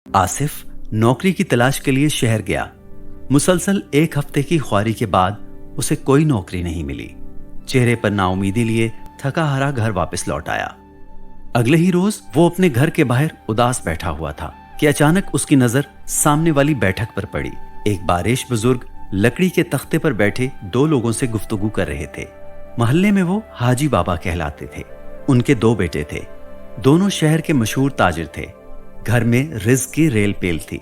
आसिफ नौकरी की तलाश के लिए शहर गया। मुसलसल 1 हफ्ते की ख्वारी के बाद उसे कोई नौकरी नहीं मिली। चेहरे पर नाउमीदी लिए थका हारा घर वापस लौट आया। अगले ही रोज वो अपने घर के बाहर उदास बैठा हुआ था कि अचानक उसकी नजर सामने वाली बैठक पर पड़ी। एक बारिश बुजुर्ग लकड़ी के तख्ते पर बैठे 2 लोगों से गुफ्तगू कर रहे थे। मोहल्ले में वो हाजी बाबा कहलाते थे। उनके 2 बेटे थे। दोनों शहर के मशहूर ताजिर थे। घर में रिज़्क की रेल पेल थी।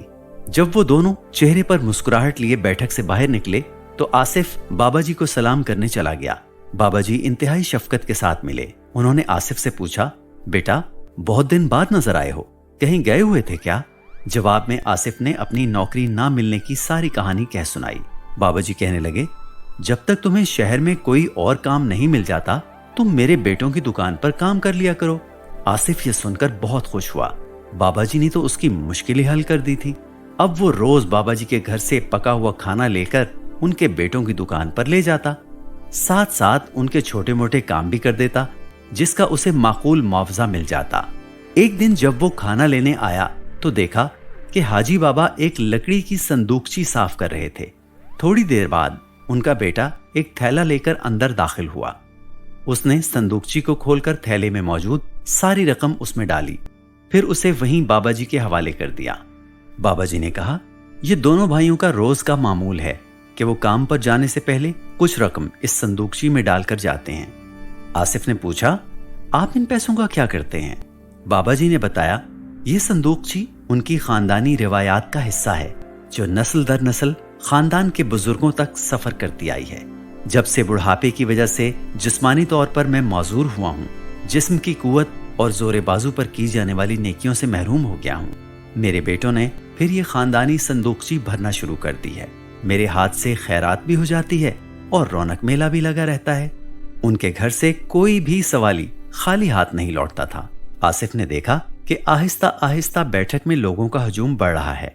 जब वो दोनों चेहरे पर मुस्कुराहट लिए बैठक से बाहर निकले तो आसिफ बाबा जी को सलाम करने चला गया। बाबा जी इंतहाई शफकत के साथ मिले। उन्होंने आसिफ से पूछा, बेटा बहुत दिन बाद नजर आए हो, कहीं गए हुए थे क्या? जवाब में आसिफ ने अपनी नौकरी ना मिलने की सारी कहानी कह सुनाई। बाबा जी कहने लगे, जब तक तुम्हें शहर में कोई और काम नहीं मिल जाता तुम मेरे बेटों की दुकान पर काम कर लिया करो। आसिफ ये सुनकर बहुत खुश हुआ। बाबा जी ने तो उसकी मुश्किलें हल कर दी थी। अब वो रोज बाबा जी के घर से पका हुआ खाना लेकर उनके बेटों की दुकान पर ले जाता। साथ साथ उनके छोटे मोटे काम भी कर देता जिसका उसे माकूल मुआवजा मिल जाता। एक दिन जब वो खाना लेने आया तो देखा कि हाजी बाबा एक लकड़ी की संदूकची साफ कर रहे थे। थोड़ी देर बाद उनका बेटा एक थैला लेकर अंदर दाखिल हुआ। उसने संदूकची को खोलकर थैले में मौजूद सारी रकम उसमें डाली, फिर उसे वहीं बाबा जी के हवाले कर दिया। बाबा जी ने कहा, ये दोनों भाइयों का रोज का मामूल है कि वो काम पर जाने से पहले कुछ रकम इस संदूकची में डालकर जाते हैं। आसिफ ने पूछा, आप इन पैसों का क्या करते हैं? बाबा जी ने बताया, ये संदूकची उनकी खानदानी रिवायात का हिस्सा है जो नस्ल दर नस्ल खानदान के बुजुर्गों तक सफर करती आई है। जब से बुढ़ापे की वजह से जिस्मानी तौर पर मैं मौजूर हुआ हूँ, जिस्म की कुव्वत और जोरे बाजू पर की जाने वाली नेकियों से महरूम हो गया हूँ। मेरे बेटों ने फिर ये खानदानी संदूकची भरना शुरू कर दी है। मेरे हाथ से खैरात भी हो जाती है और रौनक मेला भी लगा रहता है। उनके घर से कोई भी सवाली खाली हाथ नहीं लौटता था। आसिफ ने देखा कि आहिस्ता आहिस्ता बैठक में लोगों का हजूम बढ़ रहा है।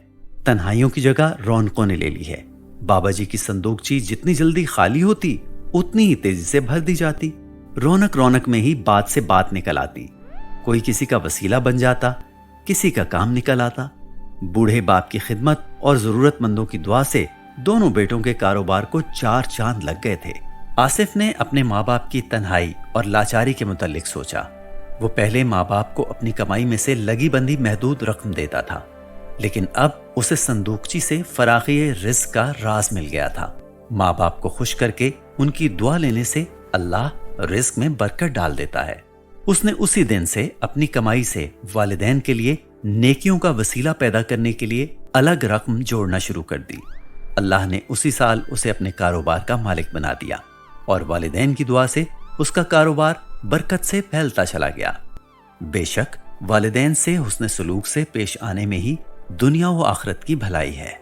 तन्हाइयों की जगह रौनकों ने ले ली है। बाबा जी की संदूकची जितनी जल्दी खाली होती उतनी ही तेजी से भर दी जाती। रौनक रौनक में ही बात से बात निकल आती। कोई किसी का वसीला बन जाता, किसी का काम निकल आता। बूढ़े बाप की खिदमत और जरूरतमंदों की दुआ से दोनों बेटों के कारोबार को 4 चांद लग गए थे। आसिफ ने अपने माँ बाप की तन्हाई और लाचारी के मुतालिक सोचा। वो पहले माँ बाप को अपनी कमाई में से लगी बंधी महदूद रकम देता था, लेकिन अब उसे संदूकची से फराखी रिज़्क का राज मिल गया था। माँ बाप को खुश करके उनकी दुआ लेने से अल्लाह रिज़्क में बरकत डाल देता है। उसने उसी दिन से अपनी कमाई से वालिदैन के लिए नेकियों का वसीला पैदा करने के लिए अलग रकम जोड़ना शुरू कर दी। अल्लाह ने उसी साल उसे अपने कारोबार का मालिक बना दिया और वालिदैन की दुआ से उसका कारोबार बरकत से फैलता चला गया। बेशक वालिदैन से हुस्न सलूक से पेश आने में ही दुनिया व आखिरत की भलाई है।